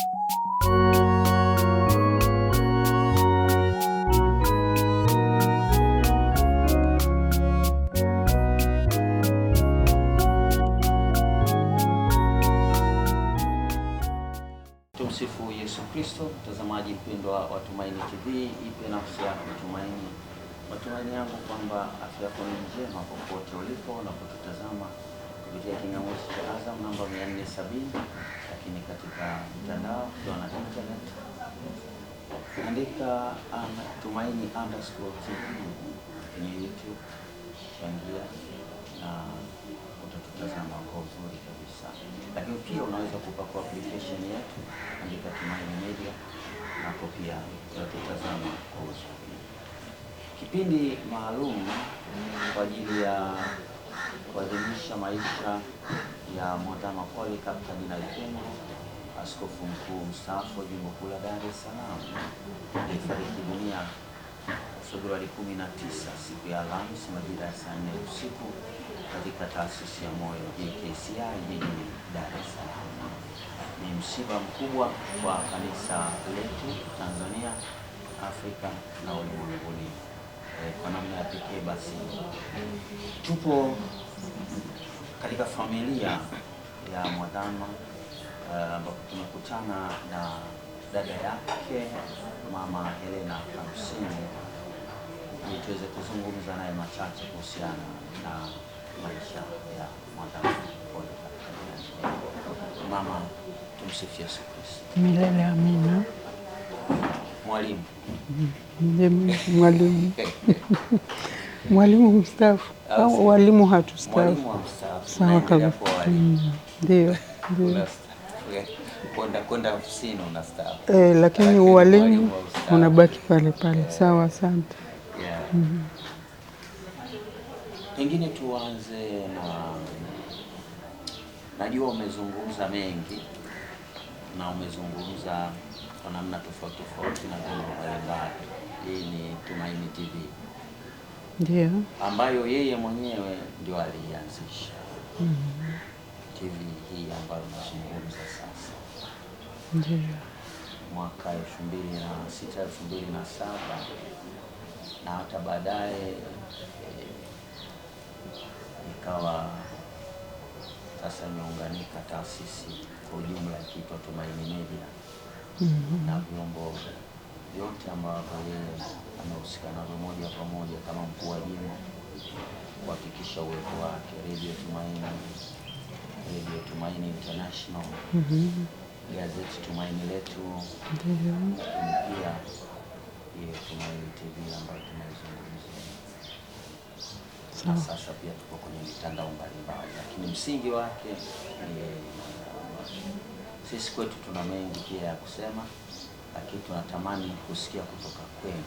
Tumsifu Yesu Kristo. Mtazamaji mpendwa wa Tumaini TV, ipe nafsi yako tumaini. Matumaini yangu kwamba afya yako ni njema popote ulipo na kututazama kupitia kingamuzi cha Azam namba 470, lakini katika mtandao kwa na internet andika Tumaini_TV kwenye YouTube, changia na utatutazama kwa uzuri kabisa. Lakini pia unaweza kupakua application yetu, andika Tumaini Media, napo pia utatutazama kwa uzuri. Kipindi maalum kwa ajili ya kuadhimisha maisha ya Mwadhama Polycarp Kardinali Pengo, askofu mkuu mstaafu wa Jimbo Kuu la Dar es Salaam, alifariki dunia Februari 19 siku ya Alhamisi majira ya saa 4 usiku katika taasisi ya moyo JKCI jijini Dar es Salaam. Ni msiba mkubwa kwa kanisa letu Tanzania, Afrika na ulimwenguni. Kwa namna ya pekee basi tupo katika familia ya Mwadhama ambapo tumekutana na dada yake Mama Helena Hamsini ili tuweze kuzungumza naye machache kuhusiana na maisha ya Mwadhama Polycarp Kardinali Pengo. Mama, tumsifu Yesu Kristo. Milele amina. Mwalimu. Mwalimu. Mwalimu mstaafu. Walimu hatustaafu. Mwalimu mstaafu. Sawa kabisa. Ndio. Kwenda ofisini unastaafu. Lakini walimu unabaki pale pale. Sawa, asante. Yeah. Pengine tuanze na, najua umezungumza mengi na umezungumza kwa namna tofauti tofauti na vyombo mbalimbali. Hii ni Tumaini TV. Ndio. Ambayo yeye mwenyewe ndio alianzisha. TV hii ambayo tunazungumza sasa. Ndio. Mwaka 2006, 2007 na hata baadaye ikawa sasa imeunganika taasisi kwa ujumla ikiitwa Tumaini Media. Na vyombo vyote ambavyo yeye amehusika navyo moja kwa moja kama mkuu wa jimbo kuhakikisha uwepo wake, Radio Tumaini International, gazeti Tumaini Letu, pia ile Tumaini TV ambayo tunaizungumzia. Na sasa pia tuko kwenye mitandao mbalimbali, lakini msingi wake ni sisi kwetu tuna mengi pia ya kusema, lakini tunatamani kusikia kutoka kwenu.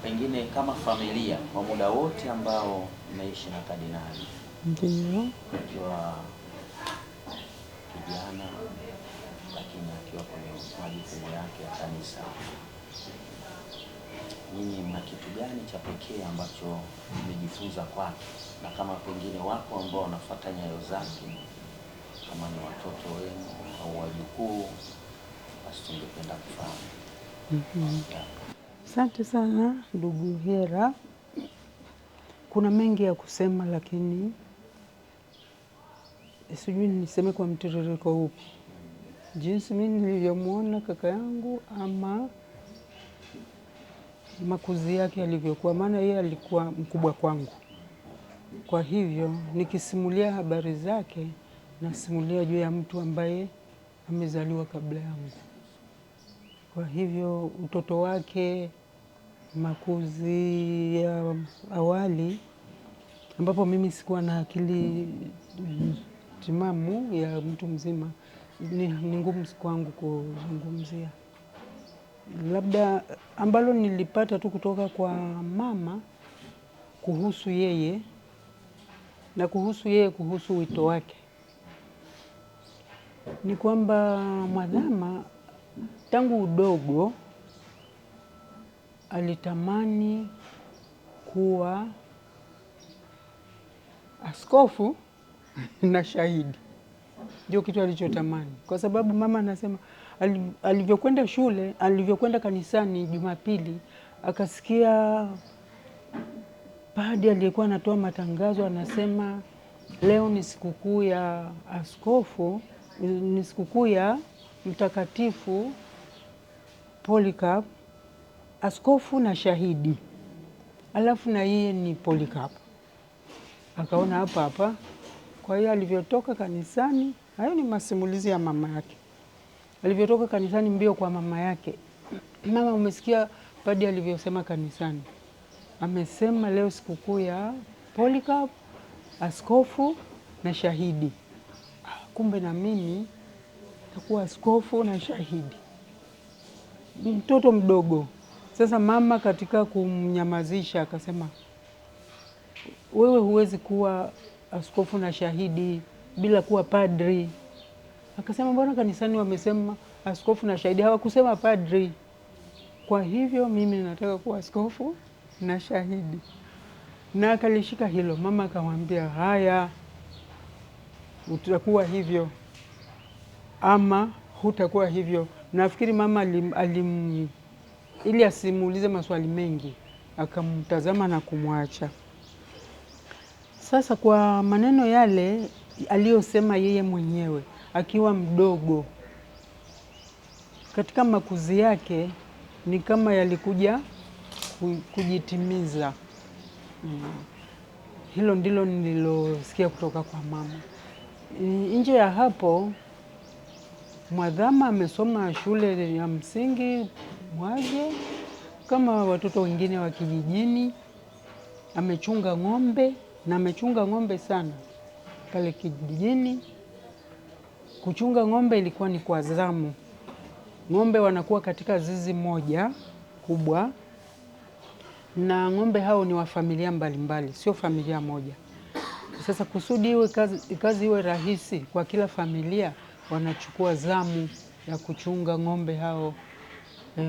Pengine kama familia kwa muda wote ambao mmeishi na kardinali. Ndio. Akiwa kijana lakini akiwa kwenye majukumu yake ya kanisa. Nyinyi mna kitu gani cha pekee ambacho mmejifunza kwake? Na kama pengine wako ambao wanafuata nyayo zake, kama ni watoto wenu au wajukuu, basi tungependa kufahamu. Asante sana ndugu Hera. Kuna mengi ya kusema lakini sijui niseme kwa mtiririko upi. Jinsi mimi nilivyomuona kaka yangu ama makuzi yake alivyokuwa, maana yeye alikuwa mkubwa kwangu. Kwa hivyo nikisimulia habari zake nasimulia juu ya mtu ambaye amezaliwa kabla yangu. Kwa hivyo utoto wake, makuzi ya awali ambapo mimi sikuwa na akili timamu ya mtu mzima, ni ngumu kwangu kuzungumzia. Labda ambalo nilipata tu kutoka kwa mama kuhusu yeye na kuhusu wito wake ni kwamba Mwadhama tangu udogo alitamani kuwa askofu na shahidi. ndio kitu alichotamani, kwa sababu mama anasema alivyokwenda shule, alivyokwenda kanisani Jumapili, akasikia padri aliyekuwa anatoa matangazo anasema leo ni sikukuu ya askofu, ni sikukuu ya Mtakatifu Polycarp, askofu na shahidi, alafu na yeye ni Polycarp. Akaona hapa. Kwa hiyo alivyotoka kanisani, hayo ni masimulizi ya mama yake. Alivyotoka kanisani mbio kwa mama yake, mama, umesikia padri alivyosema kanisani? Amesema leo sikukuu ya Polycarp, askofu na shahidi. Kumbe na mimi takuwa askofu na shahidi, mtoto mdogo. Sasa mama katika kumnyamazisha akasema, wewe huwezi kuwa askofu na shahidi bila kuwa padri. Akasema, mbona kanisani wamesema askofu na shahidi, hawakusema padri? Kwa hivyo mimi nataka kuwa askofu na shahidi. Na akalishika hilo. Mama akamwambia, haya, utakuwa hivyo ama hutakuwa hivyo. Nafikiri mama ili asimuulize maswali mengi, akamtazama na kumwacha. Sasa kwa maneno yale aliyosema yeye mwenyewe akiwa mdogo, katika makuzi yake ni kama yalikuja kujitimiza. Hilo ndilo nililosikia kutoka kwa mama. Nje ya hapo, Mwadhama amesoma shule ya msingi Mwage kama watoto wengine wa kijijini. Amechunga ng'ombe na amechunga ng'ombe sana pale kijijini. Kuchunga ng'ombe ilikuwa ni kwa zamu. Ng'ombe wanakuwa katika zizi moja kubwa, na ng'ombe hao ni wa familia mbalimbali, sio familia moja. Sasa kusudi iwe kazi iwe rahisi kwa kila familia, wanachukua zamu ya kuchunga ng'ombe hao.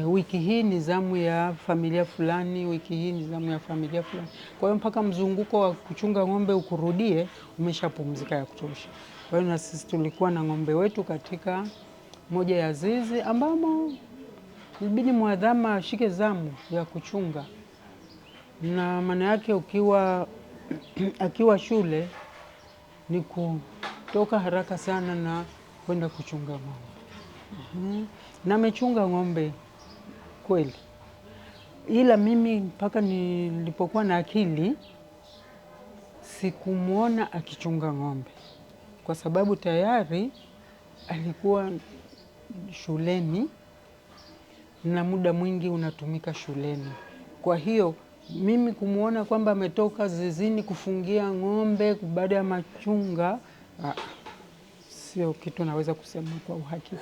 Wiki hii ni zamu ya familia fulani, wiki hii ni zamu ya familia fulani. Kwa hiyo mpaka mzunguko wa kuchunga ng'ombe ukurudie, umeshapumzika ya kutosha. Kwa hiyo na sisi tulikuwa na ng'ombe wetu katika moja ya zizi ambamo ilibidi Mwadhama ashike zamu ya kuchunga. Na maana yake akiwa shule ni kutoka haraka sana na kwenda kuchunga ng'ombe. Na amechunga ng'ombe kweli. Ila mimi mpaka nilipokuwa na akili sikumuona akichunga ng'ombe, kwa sababu tayari alikuwa shuleni na muda mwingi unatumika shuleni. Kwa hiyo mimi kumuona kwamba ametoka zizini kufungia ng'ombe baada ya machunga, sio kitu naweza kusema kwa uhakika.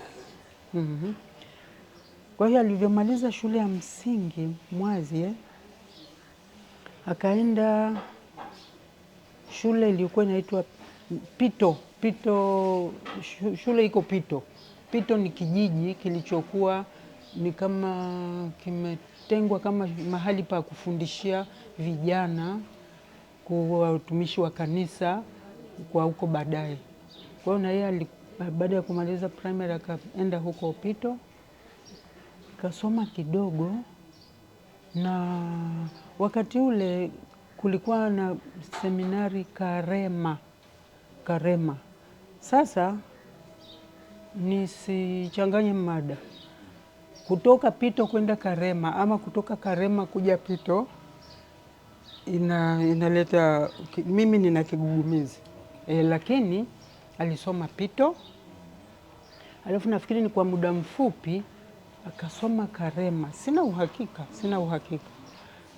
Kwa hiyo alivyomaliza shule ya msingi Mwazi, akaenda shule iliyokuwa inaitwa Pito. Shule iko Pito. Pito ni kijiji kilichokuwa ni kama kimetengwa kama mahali pa kufundishia vijana kwa utumishi wa kanisa kwa huko baadaye. Kwa hiyo na yeye baada ya kumaliza primary akaenda huko Pito, kasoma kidogo. Na wakati ule kulikuwa na seminari Karema. Sasa nisichanganye mada. Kutoka Pito kwenda Karema ama kutoka Karema kuja Pito inaleta mimi nina kigugumizi. Lakini alisoma Pito. Alafu nafikiri ni kwa muda mfupi akasoma Karema. Sina uhakika.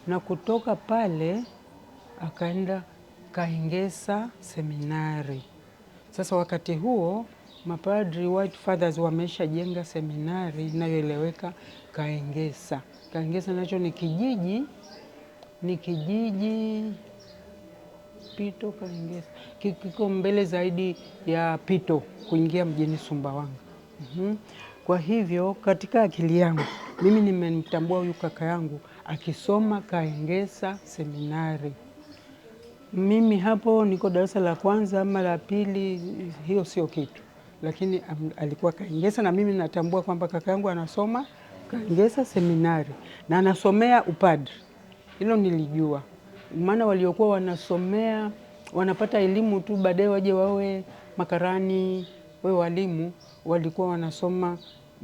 Na kutoka pale akaenda Kaengesa seminari. Sasa wakati huo mapadri White Fathers wameshajenga seminari inayoeleweka Kaengesa. Kaengesa nacho ni kijiji Pito. Kaengesa kiko mbele zaidi ya Pito kuingia mjini Sumbawanga. Kwa hivyo katika akili yangu mimi nimemtambua huyu kaka yangu akisoma Kaengesa seminari. Mimi hapo niko darasa la kwanza ama la pili, hiyo sio kitu. lakini alikuwa Kaengesa, na mimi natambua kwamba kaka yangu anasoma Kaengesa seminari na anasomea upadri. Hilo nilijua, maana waliokuwa wanasomea wanapata elimu tu baadaye waje wawe makarani, wawe walimu, walikuwa wanasoma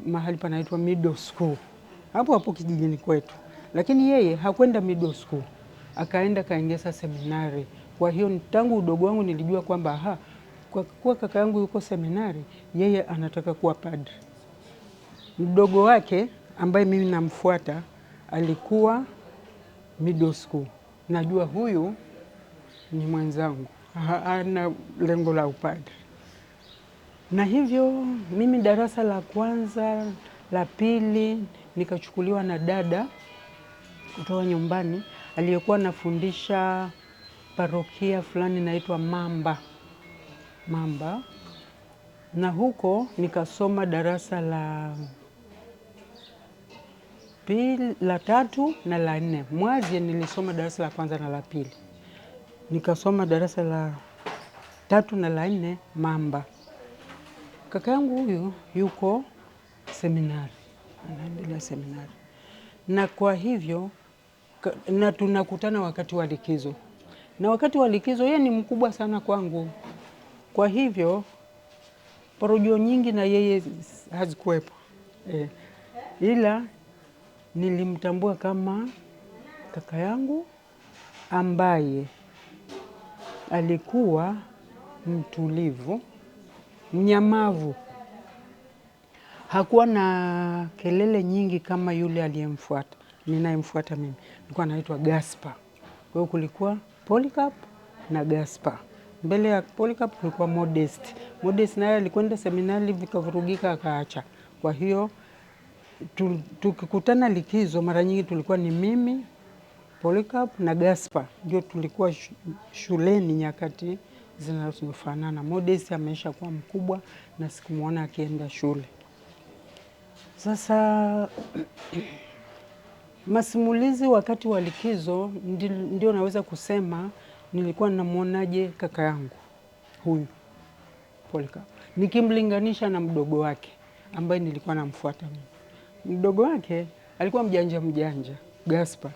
mahali panaitwa middle school hapo hapo kijijini kwetu, lakini yeye hakwenda middle school, akaenda Kaengesa seminari. Kwa hiyo tangu udogo wangu nilijua kwamba kwa kuwa kaka yangu yuko seminari, yeye anataka kuwa padri. Mdogo wake ambaye mimi namfuata alikuwa middle school. Najua huyu ni mwenzangu, ana lengo la upadri. Na hivyo mimi darasa la kwanza, la pili, nikachukuliwa na dada kutoka nyumbani aliyekuwa anafundisha parokia fulani inaitwa Mamba. Na huko nikasoma darasa la pili, la tatu na la nne. Mwanzo nilisoma darasa la kwanza na la pili. Nikasoma darasa la tatu na la nne Mamba. Kaka yangu huyu yuko seminari, anaendelea seminari. Na kwa hivyo na tunakutana wakati wa likizo. Na wakati wa likizo yeye ni mkubwa sana kwangu. Kwa hivyo porojo nyingi na yeye hazikuwepo. Ila nilimtambua kama kaka yangu ambaye alikuwa mtulivu, mnyamavu. Hakuwa na kelele nyingi kama yule aliyemfuata, ninayemfuata mimi. Alikuwa anaitwa Gaspar. Kwa hiyo kulikuwa Polycarp na Gaspar. Mbele ya Polycarp kulikuwa Modest. Modest naye alikwenda seminari vikavurugika akaacha. Kwa hiyo tukikutana likizo mara nyingi tulikuwa ni mimi, Polycarp na Gaspar. Ndio tulikuwa shuleni nyakati zinazofanana. Modest ameisha kuwa mkubwa na sikumuona akienda shule. Sasa masimulizi wakati wa likizo ndio naweza kusema nilikuwa namuonaje kaka yangu huyu Polycarp, nikimlinganisha na mdogo wake ambaye nilikuwa namfuata mimi. Mdogo wake alikuwa mjanja Gaspar.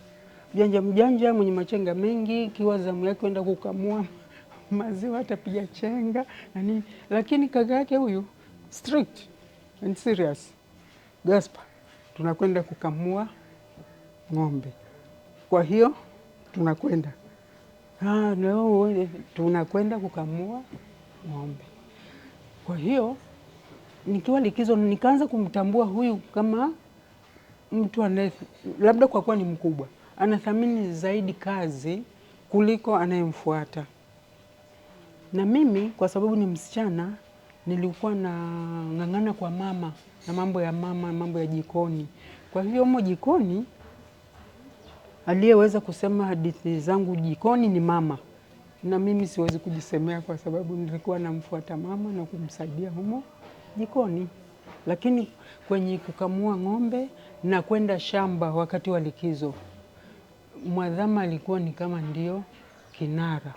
Mjanja mwenye machenga mengi, kiwa zamu yake kwenda kukamua maziwa atapiga chenga na nini. Lakini kaka yake huyu strict and serious. Gaspar, tunakwenda kukamua ng'ombe. Kwa hiyo tunakwenda tunakwenda kukamua ng'ombe. Kwa hiyo nikiwa likizo nikaanza kumtambua huyu kama mtu labda kwa kuwa ni mkubwa, anathamini zaidi kazi kuliko anayemfuata. Na mimi kwa sababu ni msichana nilikuwa na ng'ang'ana kwa mama na mambo ya jikoni. Kwa hiyo humo jikoni aliyeweza kusema hadithi zangu jikoni ni mama. Na mimi siwezi kujisemea kwa sababu nilikuwa namfuata mama na kumsaidia humo jikoni. Lakini kwenye kukamua ng'ombe na kwenda shamba wakati wa likizo, Mwadhama alikuwa ni kama ndio kinara.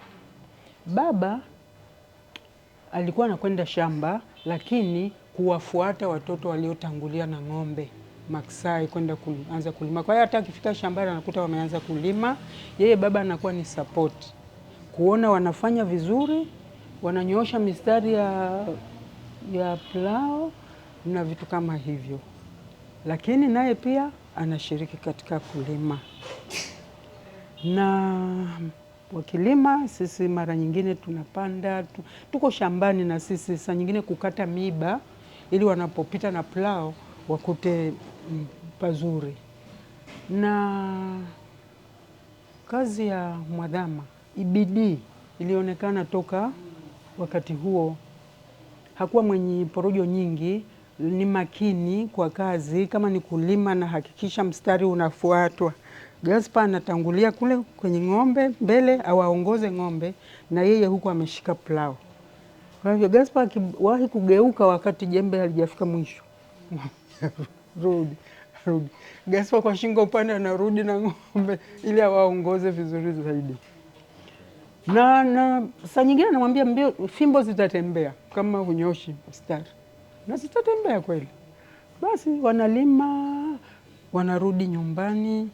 Baba alikuwa anakwenda shamba lakini kuwafuata watoto waliotangulia na ng'ombe maksai kwenda kuanza kulima. Kwa hiyo hata akifika shambani anakuta wameanza kulima, yeye baba anakuwa ni support. Kuona wanafanya vizuri, wananyoosha mistari ya plao na vitu kama hivyo. Lakini naye pia anashiriki katika kulima. Na wakilima sisi mara nyingine tunapanda, tuko shambani na sisi saa nyingine kukata miba ili wanapopita na plao wakute pazuri. Na kazi ya Mwadhama, bidii ilionekana toka wakati huo. Hakuwa mwenye porojo nyingi, ni makini kwa kazi, kama ni kulima na hakikisha mstari unafuatwa. Gaspar anatangulia kule kwenye ng'ombe mbele, awaongoze ng'ombe na yeye huku ameshika plao. Kwa hivyo Gaspar akiwahi kugeuka wakati jembe halijafika mwisho. Rudi. Gaspar kwa shingo upande anarudi na ng'ombe ili awaongoze vizuri zaidi. na saa nyingine namwambia mbio, fimbo zitatembea kama hunyoshi mstari, na zitatembea kweli. Basi wanalima, wanarudi nyumbani,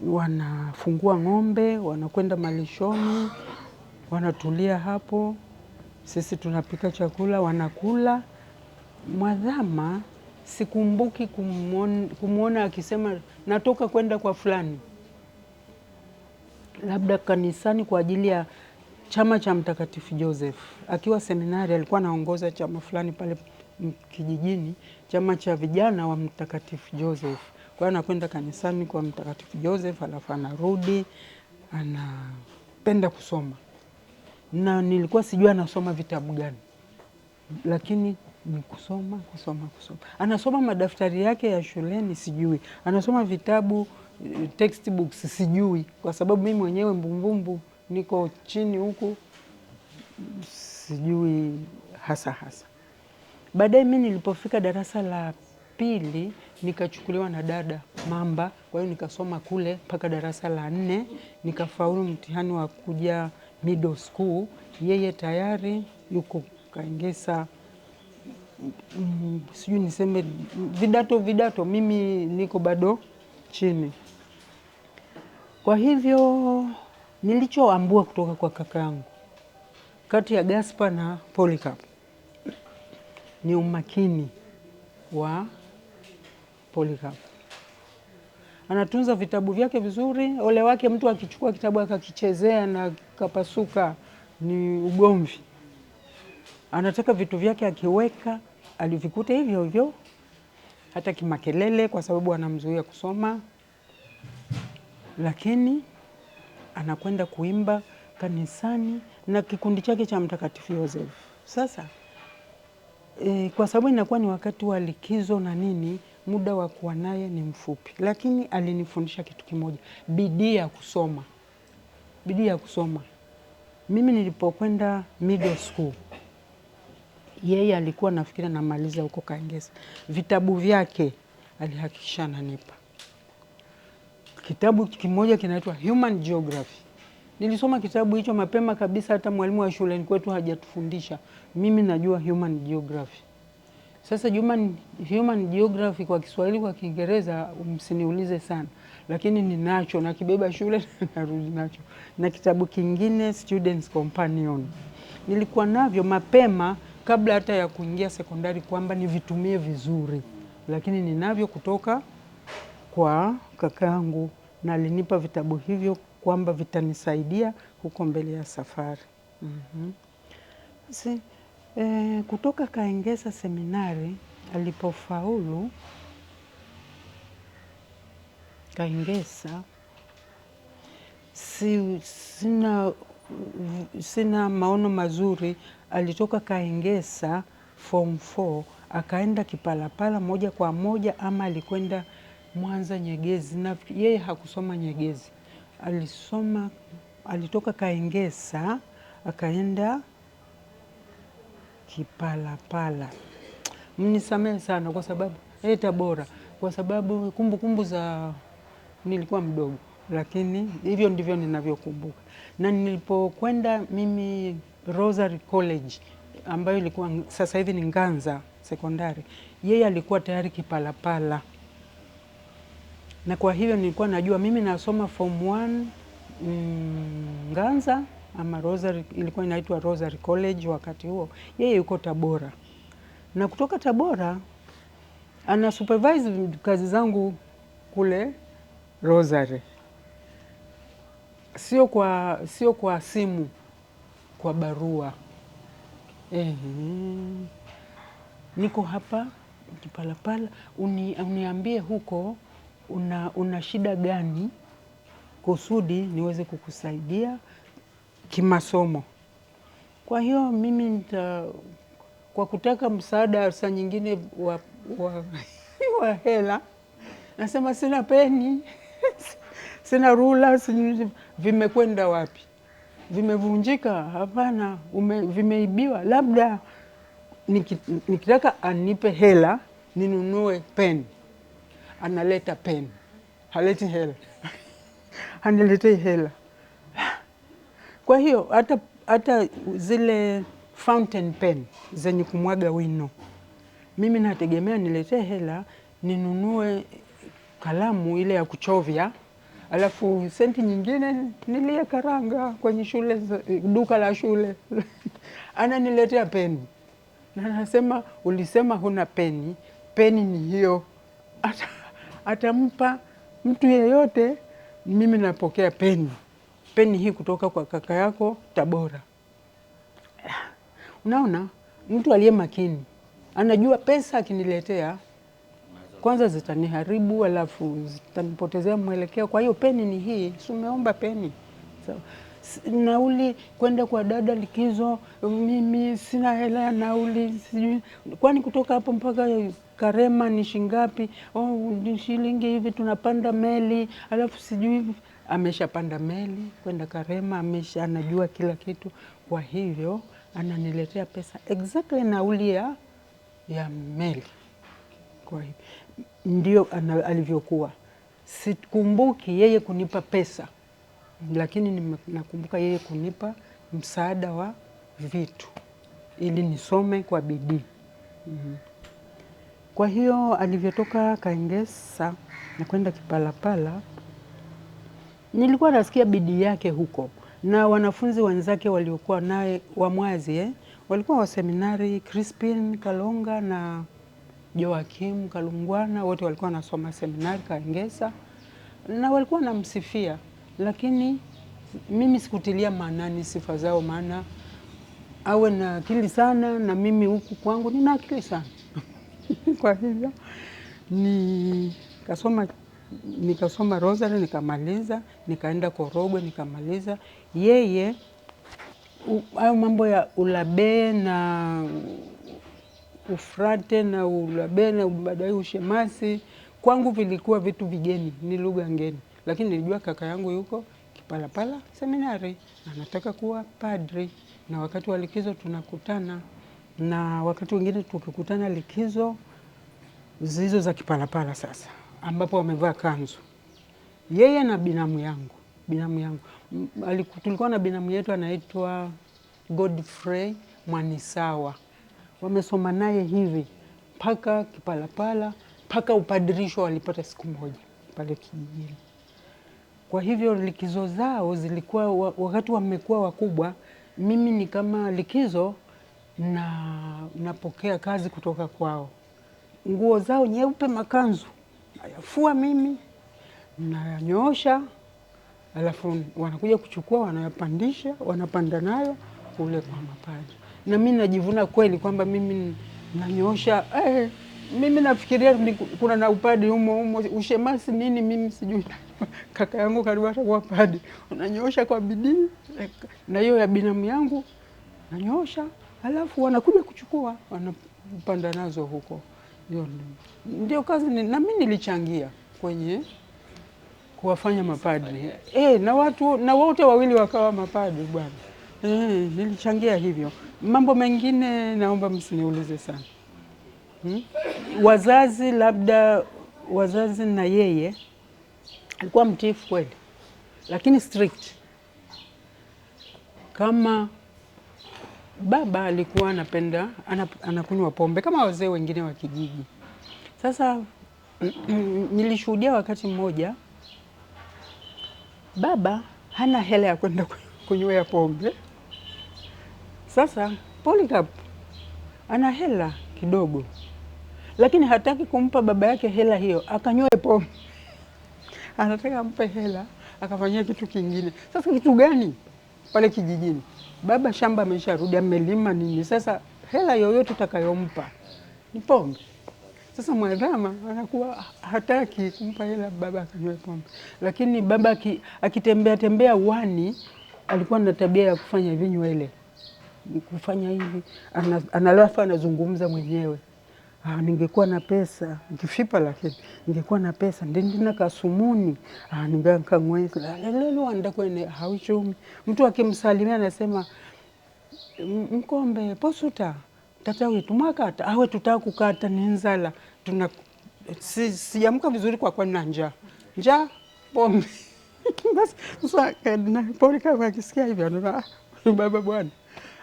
wanafungua ng'ombe, wanakwenda malishoni, wanatulia hapo, sisi tunapika chakula, wanakula. Mwadhama sikumbuki kumuona akisema natoka kwenda kwa fulani, labda kanisani kwa ajili ya chama cha Mtakatifu Joseph. Akiwa seminari alikuwa anaongoza chama fulani pale kijijini, chama cha vijana wa Mtakatifu Joseph. Kwa hiyo anakwenda kanisani kwa Mtakatifu Joseph, alafu anarudi, anapenda kusoma. Na nilikuwa sijua anasoma vitabu gani, lakini ni kusoma. Anasoma madaftari yake ya shuleni sijui, anasoma vitabu textbooks sijui, kwa sababu mimi mwenyewe mbumbumbu niko chini huku, sijui hasa. Baadaye mimi nilipofika darasa la pili nikachukuliwa na dada Mamba, kwa hiyo nikasoma kule mpaka darasa la 4, nikafaulu mtihani wa kuja middle school. Yeye tayari yuko Kaengesa, sijui niseme vidato, mimi niko bado chini. Kwa hivyo nilichoambua kutoka kwa kakaangu kati ya Gaspar na Polycarp ni umakini wa Polycarp. Anatunza vitabu vyake vizuri, ole wake mtu akichukua kitabu akakichezea na kapasuka, ni ugomvi. Anataka vitu vyake akiweka alivikuta hivyo hivyo, hata kimakelele, kwa sababu anamzuia kusoma. Lakini anakwenda kuimba kanisani na kikundi chake cha Mtakatifu Joseph. Sasa kwa sababu inakuwa ni wakati wa likizo na nini, muda wa kuwa naye ni mfupi, lakini alinifundisha kitu kimoja, bidii ya kusoma. Mimi nilipokwenda middle school, yeye alikuwa nafikiri namaliza huko Kaengesa, vitabu vyake alihakikisha ananipa. Kitabu kimoja kinaitwa Human Geography. Nilisoma kitabu hicho mapema kabisa, hata mwalimu wa shuleni kwetu hajatufundisha. Mimi najua Human Geography. Sasa Human Geography kwa Kiswahili, kwa Kiingereza msiniulize sana, lakini ninacho, nakibeba shule narudi nacho. Na kitabu kingine Students Companion. Nilikuwa navyo mapema kabla hata ya kuingia sekondari kwamba nivitumie vizuri, lakini ninavyo kutoka kwa kakaangu, na alinipa vitabu hivyo kwamba vitanisaidia huko mbele ya safari. Kutoka Kaengesa seminari alipofaulu Kaengesa, sina maono mazuri. Alitoka Kaengesa form 4 akaenda Kipalapala moja kwa moja, ama alikwenda Mwanza Nyegezi, na yeye hakusoma Nyegezi. Alitoka Kaengesa akaenda Kipalapala. Mnisamehe sana kwa sababu Tabora, kwa sababu kumbukumbu za nilikuwa mdogo, lakini hivyo ndivyo ninavyokumbuka. Na nilipokwenda mimi Rosary College, ambayo ilikuwa sasa hivi ni Nganza sekondari, yeye alikuwa tayari Kipalapala. Na kwa hivyo nilikuwa najua mimi nasoma form 1 Nganza, ama Rosary, ilikuwa inaitwa Rosary College wakati huo. Yeye yuko Tabora, na kutoka Tabora ana supervise kazi zangu kule Rosary. Sio kwa simu, kwa barua. Niko hapa Kipalapala, uniambie huko una shida gani kusudi niweze kukusaidia kimasomo. Kwa hiyo mimi kwa kutaka msaada saa nyingine wa hela, nasema sina peni, sina rula, vimekwenda wapi? Vimevunjika? Hapana, vimeibiwa. Labda nikitaka anipe hela ninunue peni, analeta peni, haleti hela. Haniletei hela. Kwa hiyo hata zile fountain pen zenye kumwaga wino, mimi nategemea niletee hela ninunue kalamu ile ya kuchovya, alafu senti nyingine nilie karanga kwenye shule, duka la shule. Ananiletea peni na anasema, ulisema huna peni, peni ni hiyo. Atampa mtu yeyote, mimi napokea peni hii kutoka kwa kaka yako Tabora. Unaona, mtu aliye makini anajua pesa akiniletea kwanza zitaniharibu, alafu zitanipotezea mwelekeo. Kwa hiyo peni ni hii, si umeomba peni. So, nauli kwenda kwa dada likizo, mimi sina hela ya nauli, sijui kwani kutoka hapo mpaka Karema ni shingapi? Ni shilingi hivi, tunapanda meli, alafu sijui ameshapanda meli kwenda Karema, anajua kila kitu. Kwa hivyo ananiletea pesa exactly nauli ya meli. Kwa hivyo ndio alivyokuwa. Sikumbuki yeye kunipa pesa, lakini nakumbuka yeye kunipa msaada wa vitu ili nisome kwa bidii. Kwa hiyo alivyotoka Kaengesa na kwenda Kipalapala, nilikuwa nasikia bidii yake huko, na wanafunzi wenzake waliokuwa naye wa Mwazi walikuwa wa seminari, Crispin Kalonga na Joakim Kalungwana, wote walikuwa wanasoma seminari Kaengesa na walikuwa namsifia, lakini mimi sikutilia maanani sifa zao, maana awe na akili sana na mimi huku kwangu nina akili sana. Kwa hivyo nikasoma Rosary nikamaliza, nikaenda Korogwe nikamaliza. Yeye hayo mambo ya ulabe na ufrate na ulabe na baadaye ushemasi kwangu vilikuwa vitu vigeni, ni lugha ngeni. Lakini nilijua kaka yangu yuko Kipalapala seminari, anataka kuwa padri, na wakati wa likizo tunakutana, na wakati wengine tukikutana likizo zizo za Kipalapala sasa, ambapo wamevaa kanzu. Yeye na binamu yangu. Tulikuwa na binamu yetu anaitwa Godfrey Mwanisawa. Wamesoma naye hivi mpaka Kipalapala, mpaka upadirisho walipata siku moja pale kijijini. Kwa hivyo likizo zao zilikuwa wakati wamekuwa wakubwa, mimi ni kama likizo na napokea kazi kutoka kwao. Nguo zao nyeupe makanzu nayafua mimi, nayanyoosha, alafu wanakuja kuchukua, wanayapandisha, wanapanda nayo kule kwa mapadri. Na mimi najivuna kweli kwamba mimi nanyoosha. Mimi nafikiria kuna na upadi humo, ushemasi nini mimi sijui. Kaka yangu karibu atakuwa padri. Nanyoosha kwa bidii, na hiyo ya binamu yangu nanyoosha, alafu wanakuja kuchukua, wanapanda nazo huko. Ndio kazi na mimi nilichangia kwenye kuwafanya mapadri. Na watu na wote wawili wakawa mapadri bwana. Nilichangia hivyo. Mambo mengine naomba msiniulize sana. Wazazi na yeye alikuwa mtiifu kweli, lakini strict. Kama baba alikuwa anapenda anakunywa pombe kama wazee wengine wa kijiji. Sasa nilishuhudia wakati mmoja baba hana hela ya kwenda kunywa pombe. Sasa Polycarp ana hela kidogo, lakini hataki kumpa baba yake hela hiyo akanywe pombe. Anataka ampe hela akafanyia kitu kingine. Sasa kitu gani? Pale kijijini baba shamba amesharudi, amelima nini, sasa hela yoyote utakayompa ni pombe. Sasa mwadhama anakuwa hataki kumpa hela baba akanywe pombe. Lakini baba akitembea uani alikuwa na tabia ya kufanya hivi nywele, kufanya hivi, analafu anazungumza mwenyewe. Ningekuwa na pesa, nikifipa lakini ningekuwa na pesa ndina kasumuni, ningekangweza lelo anda kwene hauchumi. Mtu akimsalimia anasema mkombe posuta tata wetu mwakata awe tutaka kukata ni nzala, sijamka vizuri kwa njaa pombe. Basi sasa Kardinali Polycarp akisikia hivyo anaona baba bwana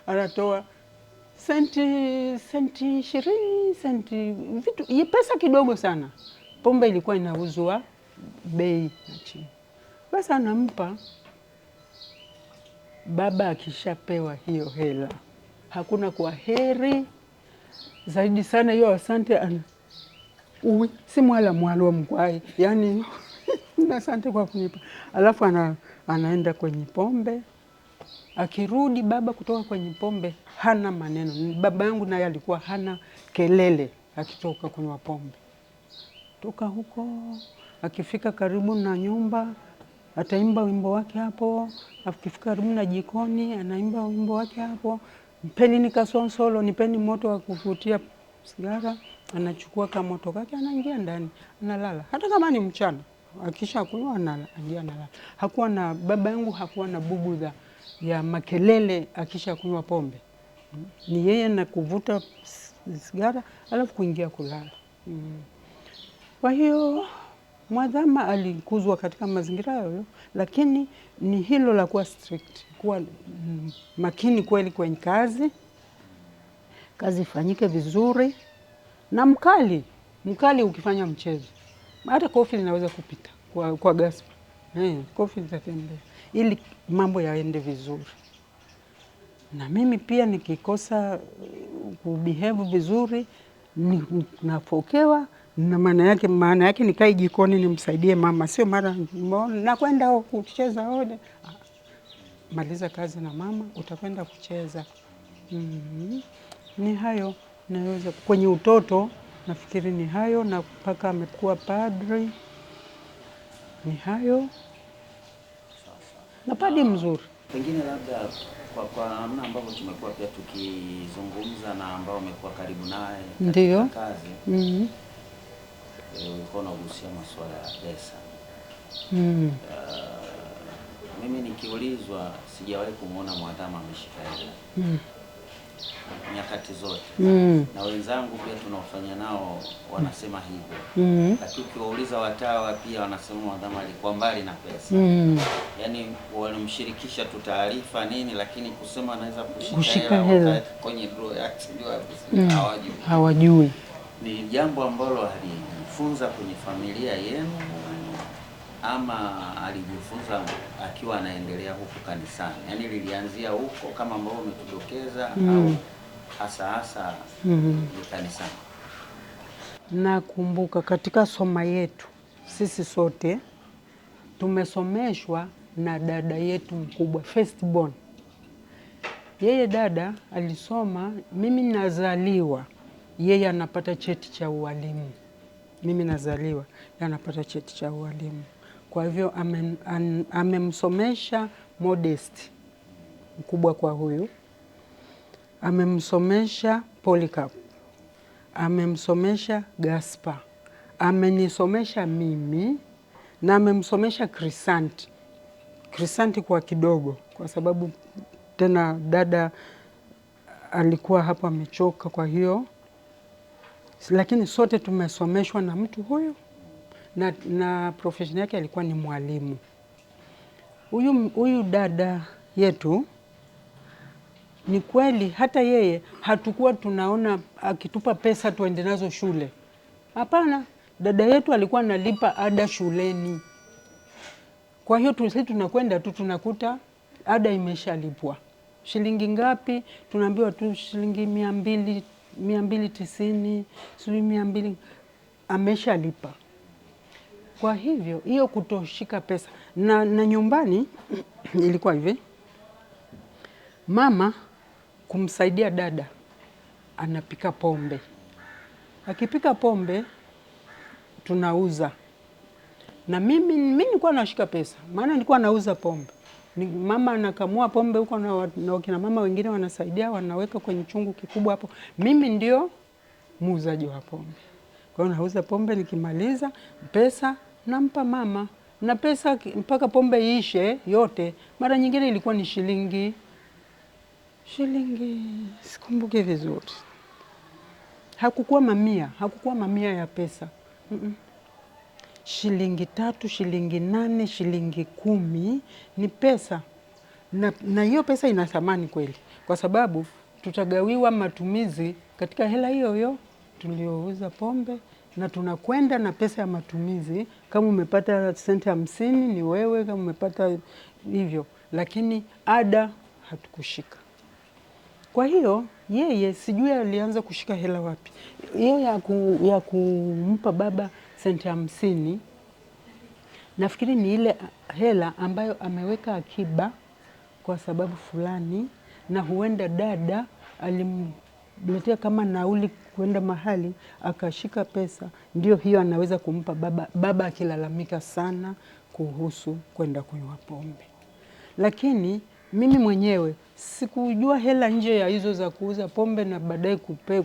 anatoa senti 20, senti vitu pesa kidogo sana. Pombe ilikuwa inauzwa bei ya chini. Basi anampa baba. Akishapewa hiyo hela hakuna kwa heri zaidi sana hiyo asante si mwala mwalo mkwai, yani asante kwa kunipa. Alafu anaenda kwenye pombe. Akirudi baba kutoka kwenye pombe hana maneno. Baba yangu naye alikuwa hana kelele akitoka kunywa pombe. Toka huko akifika karibu na nyumba ataimba wimbo wake hapo. Akifika karibu na jikoni anaimba wimbo wake hapo. Mpeni nikasonsolo, nipeni moto wa kuvutia sigara. Anachukua kama moto kake anaingia ndani analala. Hata kama ni mchana akisha kunywa anaingia analala. Baba yangu hakuwa na bugudha ya makelele akisha kunywa pombe. Ni yeye na kuvuta sigara alafu kuingia kulala. Kwa hiyo Mwadhama alikuzwa katika mazingira hayo, lakini ni hilo la kuwa strict, kuwa makini kweli kwenye kazi ifanyike vizuri, na mkali ukifanya mchezo. Hata kofi linaweza kupita kwa gaspa. Kofi litatembea ili mambo yaende vizuri. Na mimi pia nikikosa kubehave vizuri nafokewa. Na maana yake nikae jikoni nimsaidie mama, sio mara nakwenda kucheza ode. Maliza kazi na mama, utakwenda kucheza. Ni hayo naweza kwenye utoto nafikiri ni hayo, na mpaka amekuwa padri ni hayo. Na padri mzuri. Pengine labda kwa namna ambavyo tumekuwa pia tukizungumza na ambao wamekuwa karibu naye ndio kazi. Ulikuwa unagusia masuala ya pesa. Mimi nikiulizwa sijawahi kumuona Mwadhama ameshika hela. Nyakati zote. Na wenzangu pia tunaofanya nao wanasema hivyo. Lakini ukiwauliza watawa pia wanasema Mwadhama alikuwa mbali na pesa. Yaani wanamshirikisha tu taarifa nini, lakini kusema anaweza kushika hela kwenye draw yake ndio hawajui. Ni jambo ambalo alijifunza kwenye familia yenu ama alijifunza akiwa anaendelea huku kanisani? Yaani lilianzia huko kama ambavyo umetudokeza au hasa kanisani? Nakumbuka katika soma yetu sisi sote tumesomeshwa na dada yetu mkubwa, firstborn. Yeye dada alisoma, mimi nazaliwa yeye anapata cheti cha ualimu. Mimi nazaliwa yeye anapata cheti cha ualimu. Kwa hivyo amemsomesha Modest, mkubwa kwa huyu. Amemsomesha Polycarp. Amemsomesha Gaspar. Amenisomesha mimi na amemsomesha Crisanti. Crisanti kwa kidogo kwa sababu tena dada alikuwa hapa amechoka, kwa hiyo lakini sote tumesomeshwa na mtu huyu na profession yake alikuwa ni mwalimu. Huyu dada yetu ni kweli hata yeye hatukuwa tunaona akitupa pesa tuende nazo shule. Hapana, dada yetu alikuwa analipa ada shuleni. Kwa hiyo sisi tunakwenda tu tunakuta ada imeshalipwa. Shilingi ngapi? Tunaambiwa tu shilingi 200, 290, shilingi 200 ameshalipa. Kwa hivyo hiyo kutoshika pesa na nyumbani ilikuwa hivi. Mama kumsaidia dada anapika pombe. Akipika pombe tunauza. Na mimi nilikuwa nashika pesa, maana nilikuwa nauza pombe. Mama anakamua pombe huko na kina mama wengine wanasaidia, wanaweka kwenye chungu kikubwa hapo. Mimi ndio muuzaji wa pombe. Kwa hiyo nauza pombe, nikimaliza pesa nampa mama. Na pesa mpaka pombe iishe yote, mara nyingine ilikuwa ni shilingi sikumbuki vizuri. Hakukuwa mamia ya pesa. shilingi 3, shilingi 8, shilingi 10 ni pesa, na hiyo pesa ina thamani kweli, kwa sababu tutagawiwa matumizi katika hela hiyo hiyo tuliouza pombe, na tunakwenda na pesa ya matumizi. Kama umepata senti 50 ni wewe, kama umepata hivyo, lakini ada hatukushika. Kwa hiyo yeye sijui alianza kushika hela wapi. Yeye ya kumpa baba senti 50, nafikiri ni ile hela ambayo ameweka akiba kwa sababu fulani, na huenda dada alimletea kama nauli kwenda mahali, akashika pesa, ndio hiyo anaweza kumpa baba. Baba akilalamika sana kuhusu kwenda kunywa pombe. Lakini mimi mwenyewe sikujua hela nje ya hizo za kuuza pombe na baadaye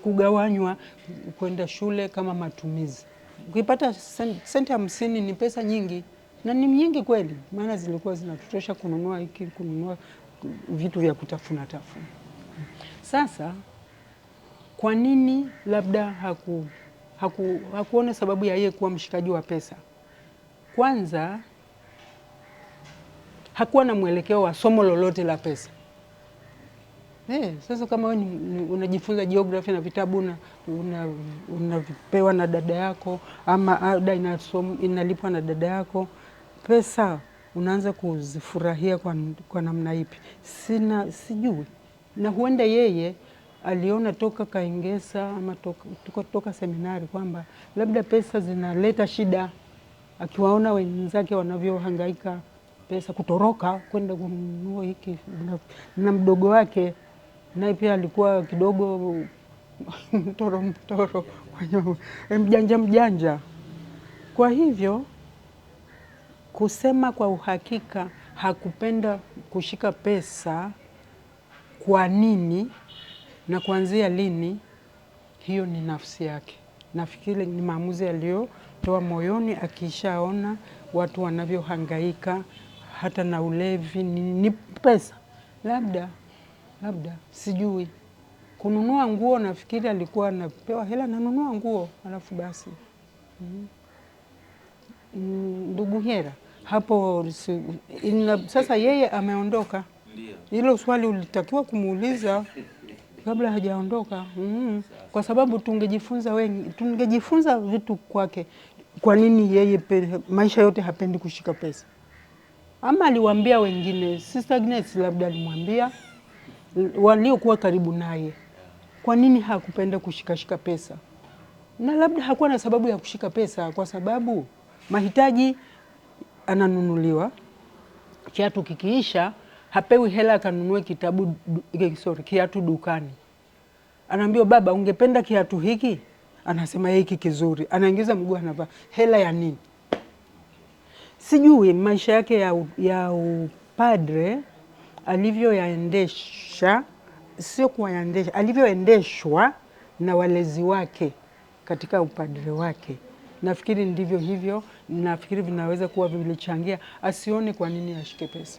kugawanywa kwenda shule kama matumizi. Ukipata senti 50 ni pesa nyingi, na ni nyingi kweli, maana zilikuwa zinatutosha kununua hiki, kununua vitu vya kutafuna. Sasa kwa nini labda hakuona sababu ya yeye kuwa mshikaji wa pesa? Kwanza hakuwa na mwelekeo wa somo lolote la pesa. Sasa kama wewe unajifunza geography na vitabu unapewa na dada yako, ama ada inalipwa na dada yako, pesa unaanza kuzifurahia kwa namna ipi? Sijui. Na huenda yeye aliona toka Kaingesa ama toka seminari kwamba labda pesa zinaleta shida, akiwaona wenzake wanavyohangaika pesa kutoroka kwenda kununua hiki, na mdogo wake naye pia alikuwa kidogo mtoro mjanja. Kwa hivyo kusema kwa uhakika hakupenda kushika pesa, kwa nini na kuanzia lini, hiyo ni nafsi yake. Nafikiri ni maamuzi aliyotoa moyoni, akishaona watu wanavyohangaika hata na ulevi ni pesa. Labda sijui. Kununua nguo, nafikiri alikuwa anapewa hela nanunua nguo, alafu basi. Ndugu Hera hapo sasa yeye ameondoka. Hilo swali ulitakiwa kumuuliza kabla hajaondoka. Kwa sababu tungejifunza vitu kwake. Kwa nini yeye maisha yote hapendi kushika pesa? Ama aliwaambia wengine, Sister Agnes labda alimwambia waliokuwa karibu naye. Kwa nini hakupenda kushika pesa? Na labda hakuwa na sababu ya kushika pesa, kwa sababu mahitaji ananunuliwa. Kiatu kikiisha, hapewi hela akanunue kiatu dukani. Anaambiwa, baba ungependa kiatu hiki? Anasema hiki kizuri. Anaingiza mguu anavaa. Hela ya nini? Sijui maisha yake ya upadre alivyoyaendesha, sio kuyaendesha, alivyoendeshwa na walezi wake katika upadre wake. Nafikiri ndivyo hivyo, nafikiri vinaweza kuwa vilichangia asione kwa nini ashike pesa.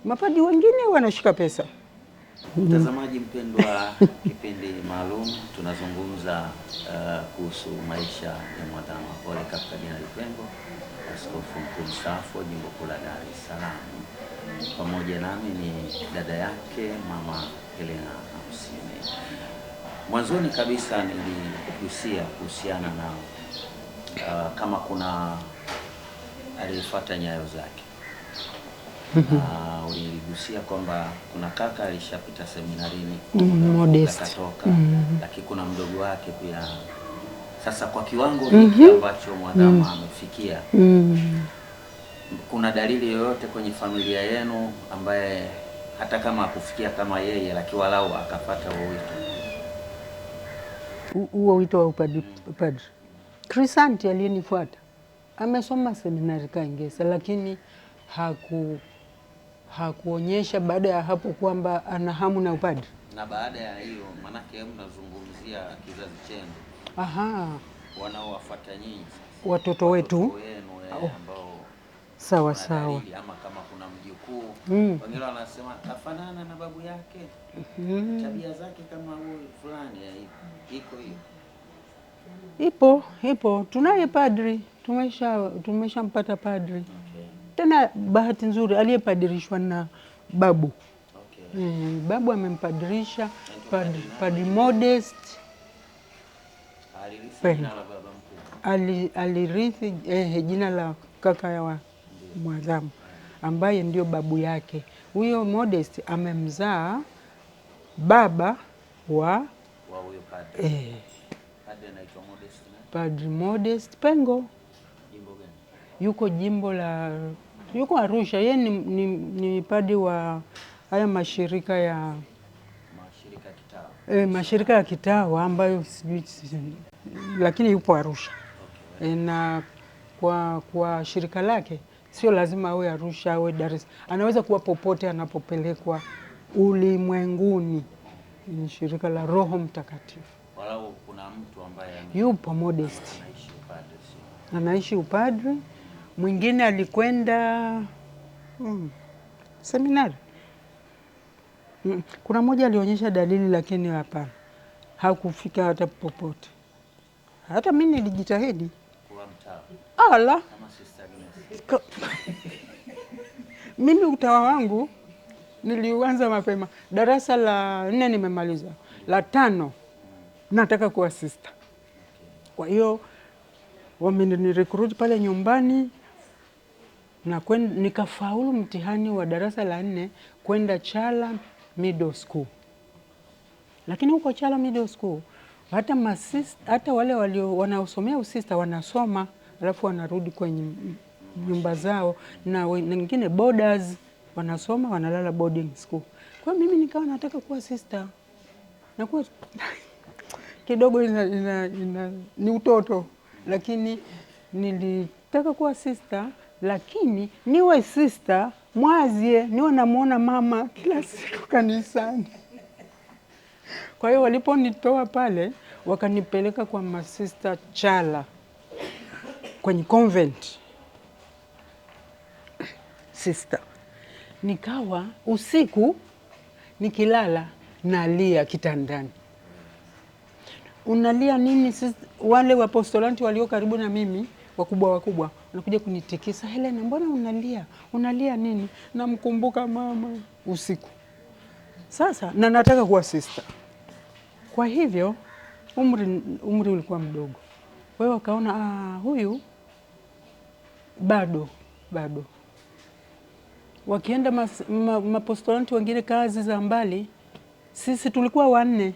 Mapadi wengine wanashika pesa. Mtazamaji mpendwa, kipindi maalum tunazungumza kuhusu maisha ya Mwadhama Polycarp Kardinali Pengo, askofu mkuu mstaafu wa Jimbo Kuu la Dar es Salaam. Pamoja nami ni dada yake Mama Helena Hamsini. Mwanzoni kabisa niligusia kuhusiana na kama kuna alifuata nyayo zake. Uligusia kwamba kuna kaka alishapita seminarini Modest akatoka, lakini kuna mdogo wake pia. Sasa kwa kiwango hiki ambacho Mwadhama amefikia, kuna dalili yoyote kwenye familia yenu ambaye hata kama akufikia kama yeye, lakini walau akapata huo wito wa upadre? Krisanti aliyenifuata amesoma seminari Kaingesa, lakini hakuonyesha baada ya hapo kwamba ana hamu na upadre. Na baada ya hiyo, manake mnazungumzia kizazi chenu. Wanaowafuata nyinyi sasa, watoto wetu ambao sawa, ama kama kuna mjukuu wengine wanasema afanana na babu yake, tabia zake kama huyu fulani, iko hiyo. Ipo. Tunaye padri Tumeshampata padri. Okay. Tena bahati nzuri aliyepadirishwa na babu. Okay. Babu amempadirisha Padri Modest. Alirithi jina la kaka ya Mwadhamu ambaye ndio babu yake. Huyo Modest amemzaa baba wa huyo padri. Padri anaitwa Modest na? Padri Modest Pengo. Jimbo gani? Yuko Arusha. Yeye ni padri wa haya mashirika ya kitawa. Mashirika ya kitawa ambayo sijui, lakini yupo Arusha. Okay. Na kwa shirika lake sio lazima awe Arusha awe Dar es Salaam. Anaweza kuwa popote anapopelekwa ulimwenguni. Ni shirika la Roho Mtakatifu. Walau kuna mtu ambaye yupo Modest anaishi upadri. Mwingine alikwenda seminari. Kuna mmoja alionyesha dalili lakini hapana, hakufika hata popote. Hata mimi nilijitahidi kuwa mtawa. Ala. Kama Sister Agnes. Mimi utawa wangu nilianza mapema. Darasa la 4 nimemaliza. La 5 nataka kuwa sister. Kwa hiyo wamenirecruit pale nyumbani na nikafaulu mtihani wa darasa la 4 kwenda Chala Middle School. Lakini huko Chala Middle School hata wale wanaosomea usista wanasoma alafu wanarudi kwenye nyumba zao, na wengine boarders wanasoma wanalala boarding school. Kwa mimi nikawa nataka kuwa sister. Na kuwa kidogo ni utoto, lakini nilitaka kuwa sister, lakini niwe sister mwazie niwe namuona mama kila siku kanisani. Kwa hiyo waliponitoa pale wakanipeleka kwa masista Chala kwenye convent sister. Nikawa usiku nikilala nalia kitandani. Unalia nini? Wale wapostolanti walio karibu na mimi wakubwa wanakuja kunitikisa, Helena, mbona unalia? Unalia nini? Namkumbuka mama usiku. Sasa na nataka kuwa sister. Kwa hivyo umri ulikuwa mdogo. Kwa hiyo wakaona huyu bado. Wakienda mapostolanti wengine kazi za mbali, sisi tulikuwa 4.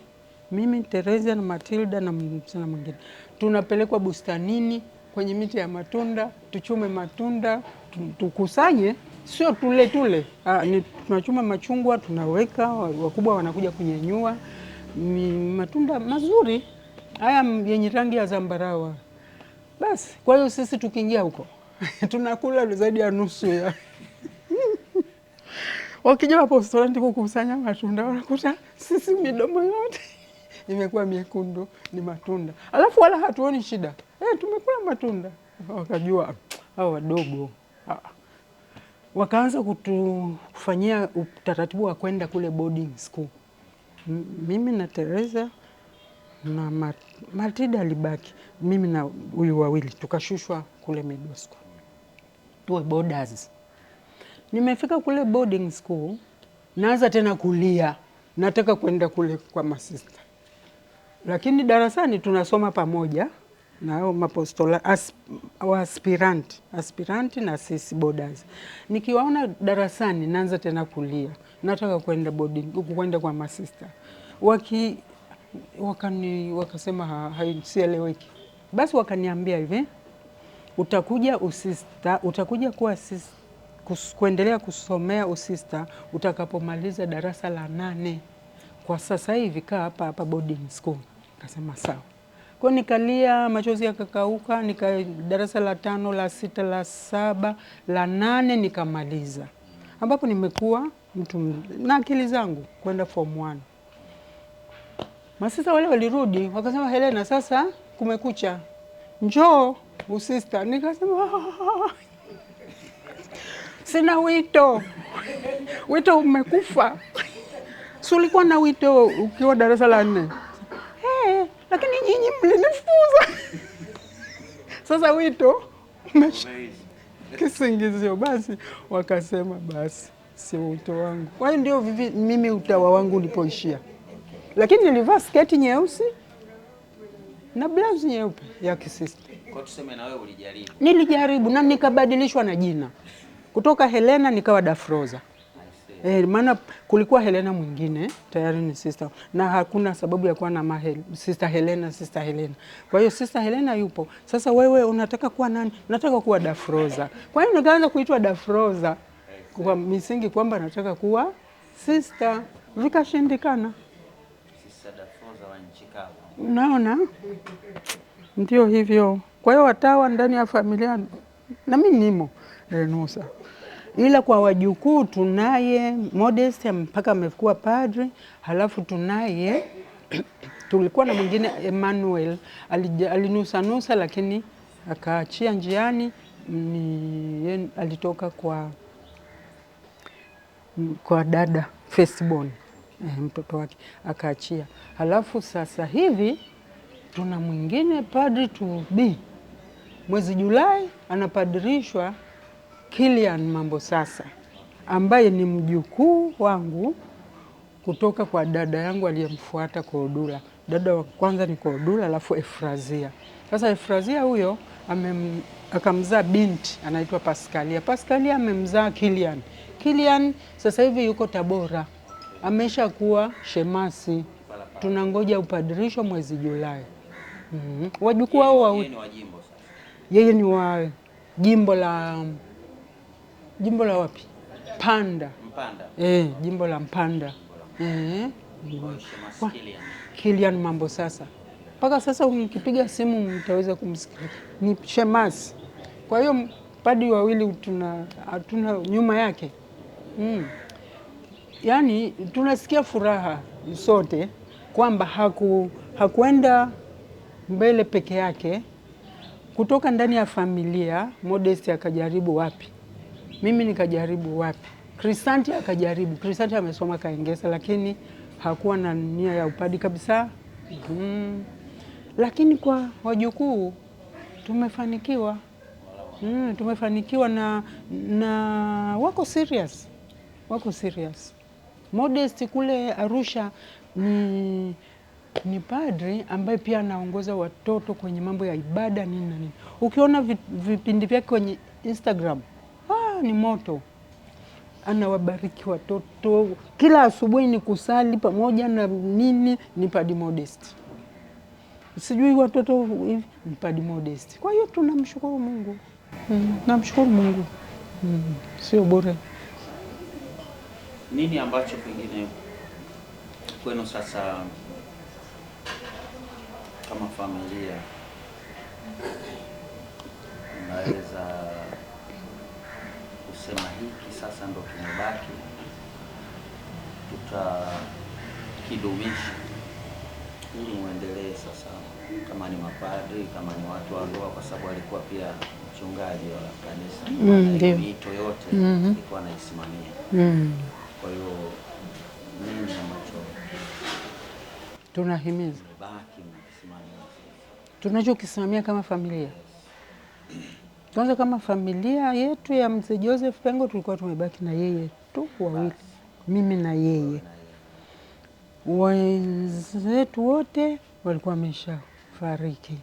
Mimi, Teresa na Matilda na msichana mwingine. Tunapelekwa bustanini kwenye miti ya matunda, tuchume matunda, tukusanye, sio tule. Tunachuma machungwa, tunaweka, wakubwa wanakuja kunyenyua. Matunda mazuri, haya yenye rangi ya zambarau. Basi, kwa hiyo sisi tukiingia huko, tunakula zaidi ya nusu ya. Wakija wapostolanti kukusanya matunda, wanakuta sisi midomo yote imekuwa miekundu, ni matunda. Alafu wala hatuoni shida. Tumekula matunda. Wakajua hao wadogo. Wakaanza kutufanyia utaratibu wa kwenda kule boarding school. Mimi na Teresa na Matilda alibaki. Mimi na huyu wawili tukashushwa kule middle school. Tuwe boarders. Nimefika kule boarding school, naanza tena kulia. Nataka kwenda kule kwa masista. Lakini darasani tunasoma pamoja na hao mapostola aspiranti na sisi boarders. Nikiwaona darasani naanza tena kulia. Nataka kwenda boarding, kwenda kwa masista. Wakasema sieleweki. Basi wakaniambia hivi, utakuja kuwa sister, kuendelea kusomea usista utakapomaliza darasa la 8. Kwa sasa hivi kaa hapa boarding school. Akasema sawa. Kwa nikalia, machozi yakakauka, darasa la 5, la 6, la 7, la 8 nikamaliza. Ambapo nimekuwa mtu na akili zangu kwenda form 1. Masista wale walirudi, wakasema Helena, sasa kumekucha. Njoo usista. Nikasema sina wito. Wito umekufa. Si ulikuwa na wito ukiwa darasa la 4? Lakini nyinyi mlinifukuza. Sasa wito kisingizio. Basi wakasema basi sio wito wangu. Kwa hiyo ndio mimi utawa wangu ulipoishia, lakini nilivaa sketi nyeusi na blouse nyeupe ya kisista. Kwa tuseme na wewe ulijaribu? Nilijaribu na nikabadilishwa na jina kutoka Helena nikawa Dafroza. Maana kulikuwa Helena mwingine tayari ni sister, na hakuna sababu ya kuwa na sister Helena. Kwa hiyo sister Helena yupo. Sasa wewe unataka kuwa nani? Nataka kuwa Dafroza. Kwa hiyo nikaanza kuitwa Dafroza kwa misingi kwamba nataka kuwa sister. Vikashindikana. Sister Dafroza wa nchi kavu. Unaona? Ndio hivyo. Kwa hiyo watawa ndani ya familia na mimi nimo Renusa. Ila kwa wajukuu tunaye Modest mpaka amekuwa padri, halafu tunaye tulikuwa na mwingine Emmanuel alinusa lakini akaachia njiani, alitoka kwa dada firstborn, mtoto wake akaachia. Halafu sasa hivi tuna mwingine padri to be. Mwezi Julai anapadirishwa Kilian Mambo Sasa, ambaye ni mjukuu wangu kutoka kwa dada yangu aliyemfuata Koodula. Dada wa kwanza ni Koodula, alafu Efrazia. Sasa Efrazia huyo akamzaa binti anaitwa Pascalia. Pascalia amemzaa Kilian. Kilian sasa hivi yuko Tabora, amesha kuwa shemasi. Tunangoja upadirisho mwezi Julai. Wajukuu wao yeye ni wa jimbo la wapi? Mpanda. Jimbo la Mpanda. Kilian Mambo Sasa. Mpaka sasa ukipiga simu mtaweza kumsikia. Ni shemasi. Kwa hiyo padi wawili hatuna nyuma yake. Yaani tunasikia furaha sote kwamba hakuenda mbele peke yake. Kutoka ndani ya familia, Modest akajaribu wapi? Mimi nikajaribu wapi? Krisanti akajaribu. Krisanti amesoma Kaengesa lakini hakuwa na nia ya upadi kabisa. Lakini kwa wajukuu tumefanikiwa. Tumefanikiwa na wako serious. Modest kule Arusha ni padri ambaye pia anaongoza watoto kwenye mambo ya ibada nini na nini. Ukiona vipindi vyake kwenye Instagram, ni moto. Anawabariki watoto. Kila asubuhi ni kusali pamoja na nini, ni Padri Modest. Sijui watoto hivi, ni Padri Modest. Kwa hiyo tunamshukuru Mungu. Namshukuru Mungu. Sio bure. Nini ambacho pengine kwenu sasa kama familia unaweza kusema hiki sasa ndo kimebaki, tutakidumisha ili muendelee sasa, kama ni mapadri, kama ni watu wa ndoa, kwa sababu alikuwa pia mchungaji wa kanisa, miito yote alikuwa anaisimamia. Kwa hiyo nini ambacho tunahimiza tunachokisimamia kama familia? Kwanza kama familia yetu ya Mzee Joseph Pengo tulikuwa tumebaki na yeye tu wawili, mimi na yeye. Wenzetu wote walikuwa wameshafariki.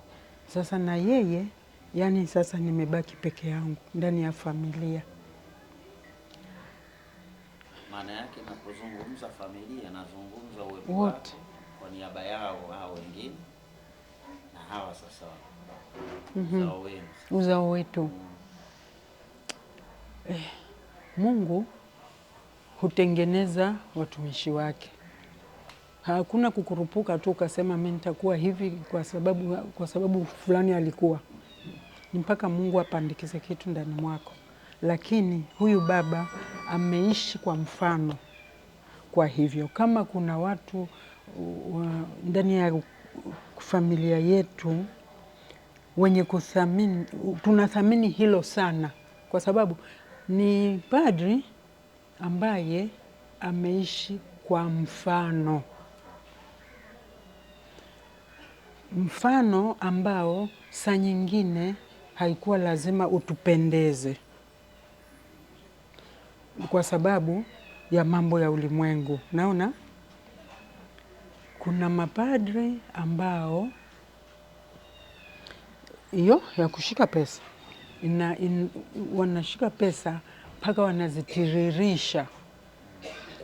Sasa na yeye, yani sasa nimebaki peke yangu ndani ya familia. Maana yake napozungumza familia nazungumza wote kwa niaba yao hao wengine na hawa sasa uzao wetu. Mungu hutengeneza watumishi wake. Hakuna kukurupuka tu ukasema mimi nitakuwa hivi kwa sababu fulani alikuwa. Ni mpaka Mungu apandikize kitu ndani mwako. Lakini huyu baba ameishi kwa mfano. Kwa hivyo kama kuna watu ndani ya familia yetu wenye kuthamini, tunathamini hilo sana, kwa sababu ni padri ambaye ameishi kwa mfano ambao saa nyingine haikuwa lazima utupendeze kwa sababu ya mambo ya ulimwengu. Naona kuna mapadri ambao hiyo ya kushika pesa wanashika pesa mpaka wanazitiririsha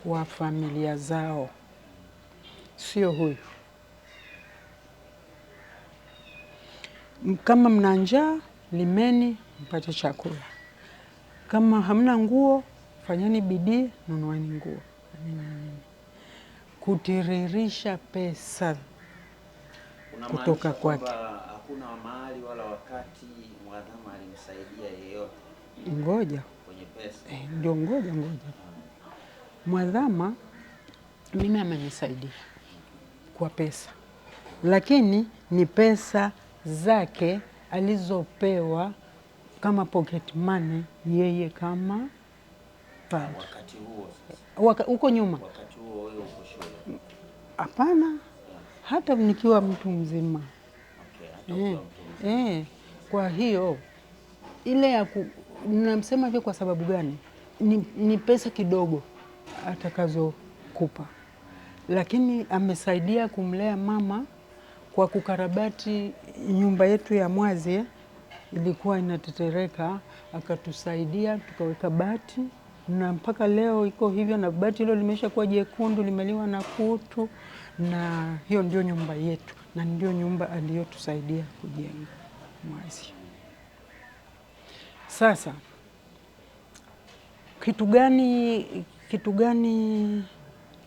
kwa familia zao. Sio huyu. Kama mna njaa, limeni mpate chakula. Kama hamna nguo, fanyeni bidii, nunueni nguo. Kutiririsha pesa kutoka kwake. Hakuna mahali wala wakati mwadhama alimsaidia yeyote. Ngoja. Kwenye pesa. Ndio ngoja. Mwadhama mimi amenisaidia kwa pesa. Lakini ni pesa zake alizopewa kama pocket money yeye kama padri. Wakati huo sasa. Uko nyuma. Wakati huo wewe uko shule. Hapana. Hata nikiwa mtu mzima. Okay, kwa hiyo ile ya namsema hivyo kwa sababu gani? Ni pesa kidogo atakazokupa. Lakini amesaidia kumlea mama kwa kukarabati nyumba yetu ya Mwazi ilikuwa inatetereka, akatusaidia tukaweka bati na mpaka leo iko hivyo, na bati hilo limesha kuwa jekundu, limeliwa na kutu, na hiyo ndio nyumba yetu na ndio nyumba aliyotusaidia kujenga Mwazi. Sasa kitu gani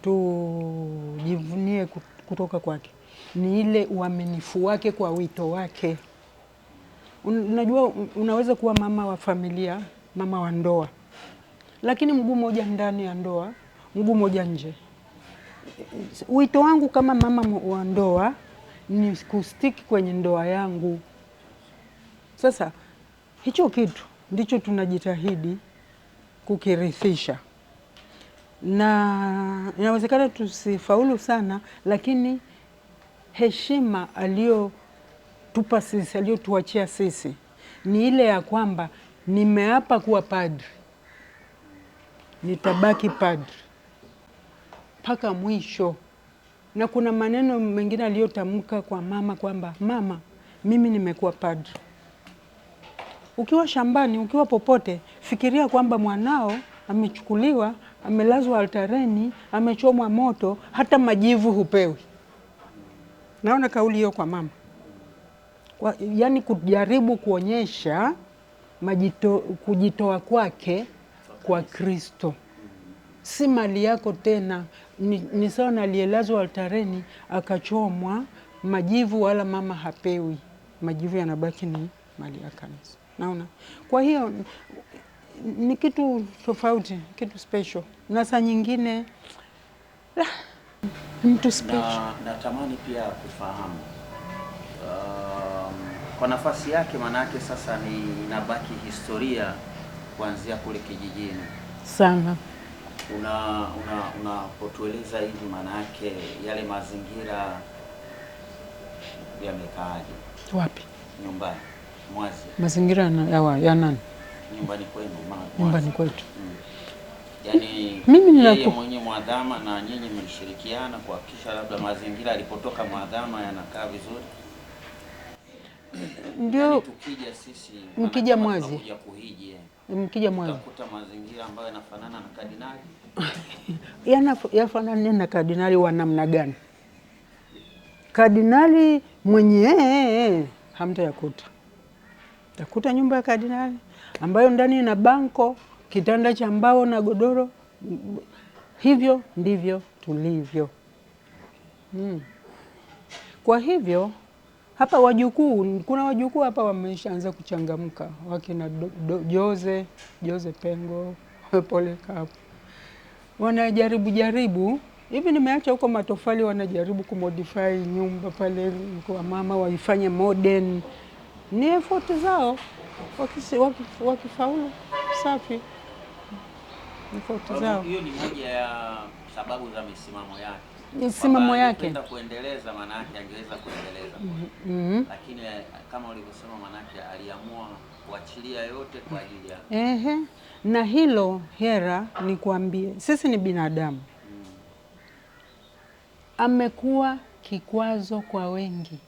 tujivunie kutoka kwake? Ni ile uaminifu wake kwa wito wake. Unajua unaweza kuwa mama wa familia, mama wa ndoa, lakini mguu mmoja ndani ya ndoa, mguu mmoja nje. Wito wangu kama mama wa ndoa ni kustiki kwenye ndoa yangu. Sasa hicho kitu ndicho tunajitahidi kukirithisha, na inawezekana tusifaulu sana, lakini heshima aliyotupa sisi, aliyotuachia sisi ni ile ya kwamba nimeapa kuwa padri, nitabaki padri mpaka mwisho. Na kuna maneno mengine aliyotamka kwa mama kwamba mama, mimi nimekuwa padri. Ukiwa shambani, ukiwa popote, fikiria kwamba mwanao amechukuliwa, amelazwa altareni, amechomwa moto, hata majivu hupewi. Naona kauli hiyo kwa mama. Yani kujaribu kuonyesha kujitoa kwake kwa Kristo. Si mali yako tena, ni sawa na aliyelazwa altareni akachomwa, majivu wala mama hapewi. Majivu yanabaki ni mali ya kanisa. Naona. Kwa hiyo ni kitu tofauti, kitu special. Na saa nyingine mtu special. Natamani pia kufahamu kwa nafasi yake, manake sasa inabaki historia kuanzia kule kijijini sana. Unapotueleza hivi, manake yale mazingira yamekaaje? Wapi? Nyumbani Mwazi. Mazingira ya nani? Nyumbani kwenu. Nyumbani kwetu. Yaani mimi yeye mwenye mwadhama na nyinyi mlishirikiana kuhakikisha labda mazingira alipotoka mwadhama yanakaa vizuri? Ndio. Yani tukija sisi mkija Mwazi, mkija Mwazi utakuta mazingira ambayo yanafanana na kardinali. Yafanana na kardinali wa namna gani? Kardinali mwenye hamtayakuta. Takuta nyumba ya kardinali ambayo ndani ina banko, kitanda cha mbao na godoro. Hivyo ndivyo tulivyo. Kwa hivyo hapa kuna wajukuu hapa wameshaanza kuchangamka, wakina Jose Pengo, Polycarp. Wanajaribu hivi, nimeacha huko matofali, wanajaribu kumodify nyumba pale kwa mama waifanye modern. Ni effort zao, wakifaulu safi. Effort zao. Hiyo ni moja ya sababu za misimamo yake. Msimamo yake. Kwenda kuendeleza, maana yake angeweza kuendeleza. Lakini kama ulivyosema, maana yake aliamua kuachilia yote kwa ajili ya na hilo Hera, nikwambie sisi ni binadamu. Amekuwa kikwazo kwa wengi.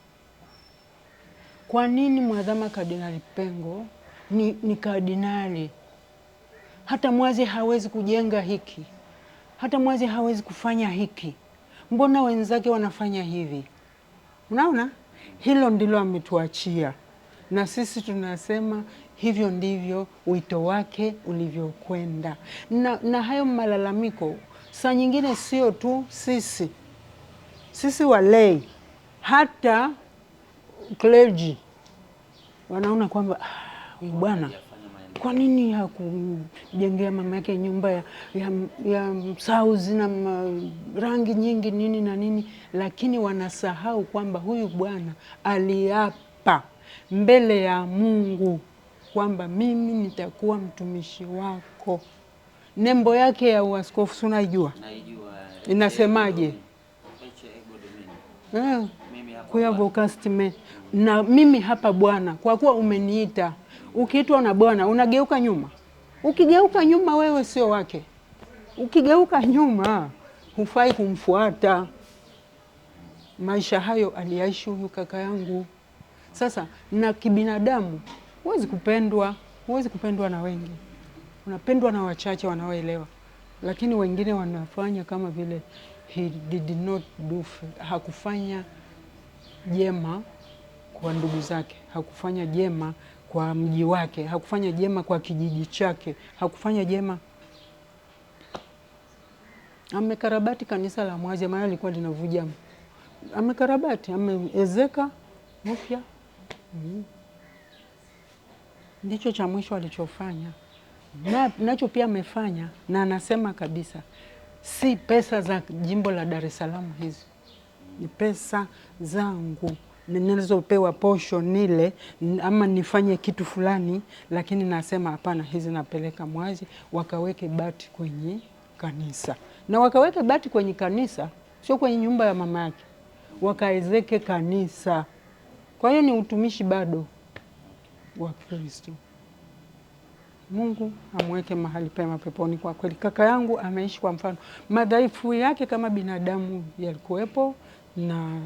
Kwa nini Mwadhama Kardinali Pengo ni kardinali? Hata Mwazi hawezi kujenga hiki, hata Mwazi hawezi kufanya hiki, mbona wenzake wanafanya hivi? Unaona, hilo ndilo ametuachia, na sisi tunasema hivyo ndivyo wito wake ulivyokwenda. Na hayo malalamiko saa nyingine sio tu sisi walei, hata clergy wanaona kwamba huyu bwana kwa nini hakujengea mama yake nyumba ya sauzi na rangi nyingi nini na nini, lakini wanasahau kwamba huyu bwana aliapa mbele ya Mungu kwamba mimi nitakuwa mtumishi wako. Nembo yake ya uaskofu unaijua? Naijua. Inasemaje? Kuya vocastime, na mimi hapa Bwana, kwa kuwa umeniita. Ukiitwa na Bwana unageuka nyuma. Ukigeuka nyuma wewe sio wake. Ukigeuka nyuma hufai kumfuata. Maisha hayo aliyaishi huyu kaka yangu. Sasa na kibinadamu huwezi kupendwa na wengi. Unapendwa na wachache wanaoelewa. Lakini wengine wanafanya kama vile he did not do, hakufanya jema kwa ndugu zake, hakufanya jema kwa mji wake, hakufanya jema kwa kijiji chake, hakufanya jema. Amekarabati kanisa la Mwazi, maana lilikuwa linavuja. Amekarabati, ameezeka upya. Ndicho cha mwisho alichofanya. Nacho pia amefanya, na anasema kabisa si pesa za jimbo la Dar es Salaam hizi, ni pesa zangu ninazopewa posho nile ama nifanye kitu fulani, lakini nasema hapana, hizi napeleka Mwazi wakaweke bati kwenye kanisa. Na wakaweke bati kwenye kanisa, sio kwenye nyumba ya mama yake, wakaezeke kanisa. Kwa hiyo ni utumishi bado wa Kristo. Mungu amweke mahali pema peponi. Kwa kweli kaka yangu ameishi kwa mfano. Madhaifu yake kama binadamu yalikuwepo, na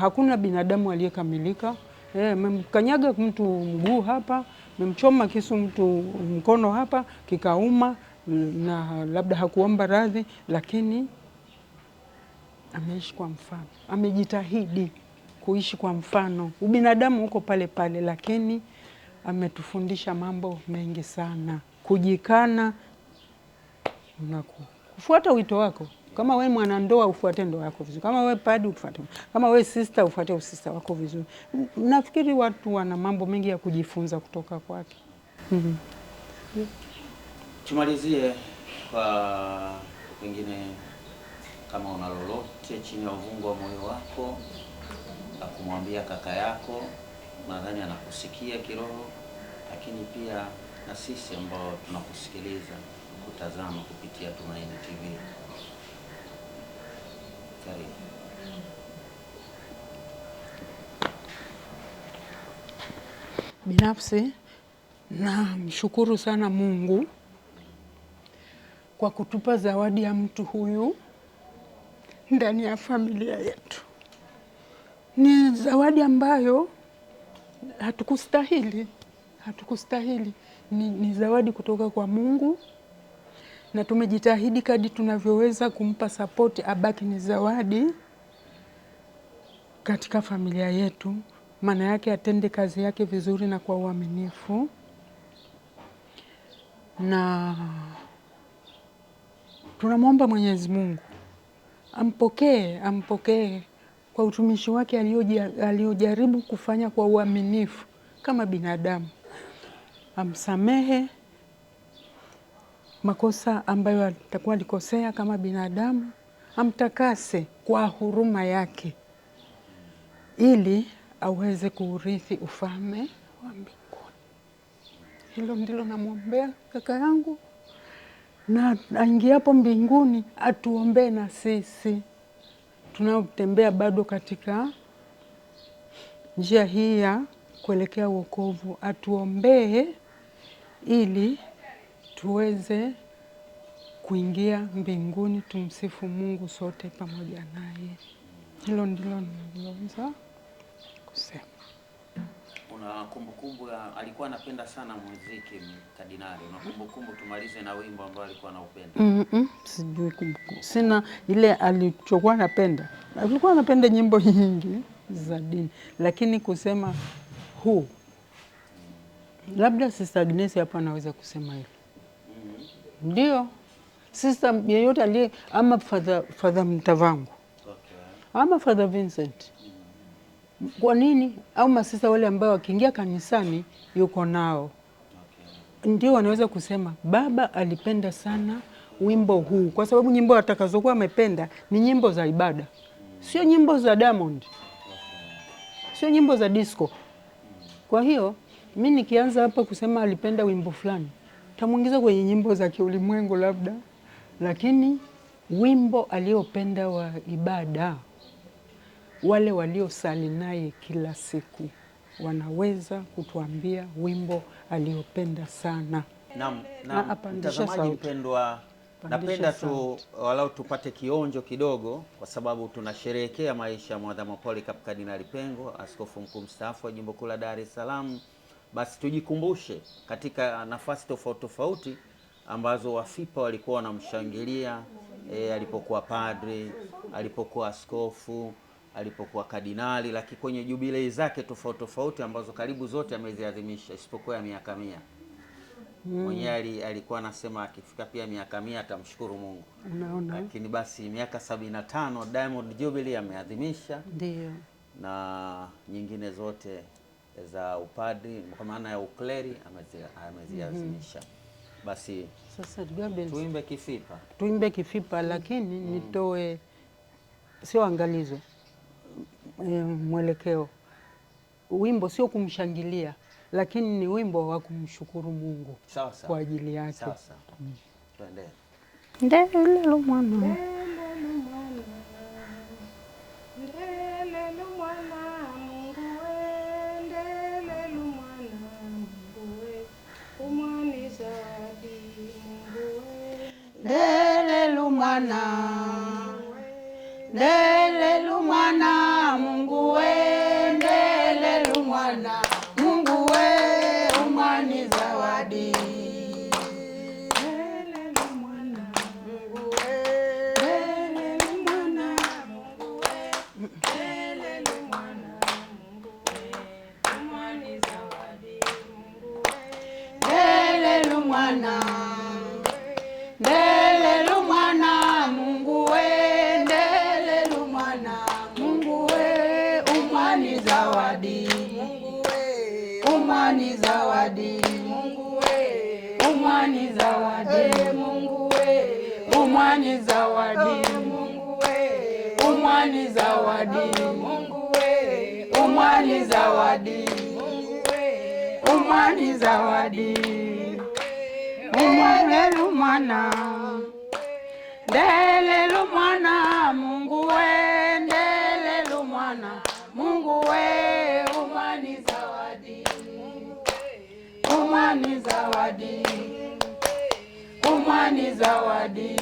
hakuna binadamu aliyekamilika. Memkanyaga mtu mguu hapa, memchoma kisu mtu mkono hapa, kikauma, na labda hakuomba radhi, lakini ameishi kwa mfano. Amejitahidi kuishi kwa mfano. Ubinadamu uko pale pale, lakini ametufundisha mambo mengi sana. Kujikana na kufuata wito wako. Kama we mwanandoa ufuate ndoa yako vizuri. Kama we padri ufuate. Kama we sister ufuate usista wako vizuri. Nafikiri watu wana mambo mengi ya kujifunza kutoka kwake. Tumalizie kwa pengine kama una lolote chini ya uvungu wa moyo wako na kumwambia kaka yako. Nadhani anakusikia kiroho, lakini pia na sisi ambao tunakusikiliza, kutazama kupitia Tumaini TV. Karibu. Binafsi na mshukuru sana Mungu kwa kutupa zawadi ya mtu huyu ndani ya familia yetu. Ni zawadi ambayo hatukustahili. Ni zawadi kutoka kwa Mungu, na tumejitahidi kadri tunavyoweza kumpa support abaki ni zawadi katika familia yetu. Maana yake atende kazi yake vizuri na kwa uaminifu, na tunamwomba Mwenyezi Mungu ampokee kwa utumishi wake aliojaribu kufanya kwa uaminifu kama binadamu. Amsamehe makosa ambayo atakuwa alikosea kama binadamu, amtakase kwa huruma yake ili aweze kuurithi ufalme wa mbinguni. Hilo ndilo namwombea kaka yangu, na aingiapo mbinguni atuombee na sisi. tunaotembea bado katika njia hii ya kuelekea wokovu, atuombee ili tuweze kuingia mbinguni, tumsifu Mungu sote pamoja naye. Hilo ndilo niloweza kusema. Una kumbukumbu alikuwa anapenda sana muziki Kardinali? Una kumbukumbu, tumalize na wimbo ambao alikuwa anaupenda? Sijui kumbukumbu. Sina ile alichokuwa anapenda. Alikuwa anapenda nyimbo nyingi za dini, lakini kusema huu labda Sister Agnes hapa anaweza kusema hilo. Ndio. Sister yeyote aliye ama Father Mtavangu. Ama Father Vincent. Kwa nini? Au masista wale ambao wakiingia kanisani yuko nao. Ndio wanaweza kusema baba alipenda sana wimbo huu, kwa sababu nyimbo atakazokuwa amependa ni nyimbo za ibada. Sio nyimbo za Diamond. Sio nyimbo za disco. Kwa hiyo mimi nikianza hapa kusema alipenda wimbo fulani, tamuingiza kwenye nyimbo za kiulimwengu labda, lakini wimbo aliopenda wa ibada, wale waliosali naye kila siku wanaweza kutuambia wimbo aliopenda sana. Na mtazamaji mpendwa, napenda tu walau tupate kionjo kidogo, kwa sababu tunasherehekea maisha ya Mwadhama Polycarp Kardinali Pengo, askofu mkuu mstaafu wa Jimbo Kuu la Dar es Salaam. Basi tujikumbushe katika nafasi tofauti tofauti ambazo wafipa walikuwa wanamshangilia, alipokuwa padri, alipokuwa askofu, alipokuwa kardinali, lakini kwenye jubilei zake tofauti tofauti ambazo karibu zote ameziadhimisha isipokuwa ya miaka 100. Mwenyewe alikuwa anasema akifika pia miaka 100 atamshukuru Mungu. Unaona? Lakini basi miaka 75 Diamond Jubilee ameadhimisha. Ndio. Na nyingine zote za upadri kwa maana ya ukleri ameziadhimisha. Basi sasa tuimbe kifipa. Tuimbe kifipa, lakini nitoe sio angalizo, mwelekeo. Wimbo sio kumshangilia, lakini ni wimbo wa kumshukuru Mungu kwa ajili yake. Sawa. Tuendelee. Ndelelo mwana. Ndelelo mwana, ndelelo mwana Mungu we, ndelelo mwana Mungu we, umani zawadi. Ndelelo mwana Mungu we, ndelelo mwana Mungu we, ndelelo mwana Mungu we, umani zawadi. Mungu we, ndelelo mwana, ndelelo mwana Mungu we, ndelelo mwana Mungu we, umani zawadi. Mungu we, umani zawadi. Mungu we, umani zawadi. Mungu we, umani zawadi. Mungu we, umani zawadi. Mungu we, umani zawadi. Mungu we, umani zawadi. Ndelelo mwana, ndelelo mwana Mungu we, ndelelo mwana Mungu we, umani zawadi. Umani zawadi. Umani zawadi.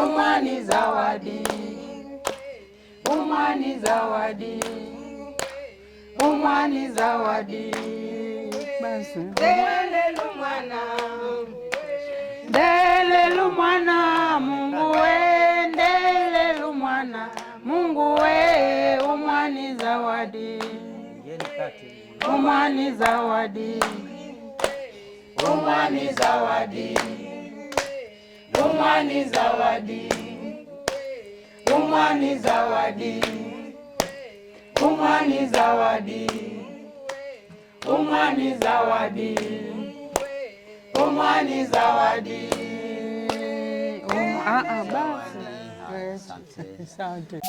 Umani zawadi. Umani zawadi. Umani zawadi. Basi ndelelo mwana, ndelelo mwana Mungu we, ndelelo mwana Mungu we, umani zawadi. Umani zawadi. Umani zawadi. Umani zawadi. Umani zawadi. Umani zawadi. Umani zawadi. Umani zawadi. Basi. Asante.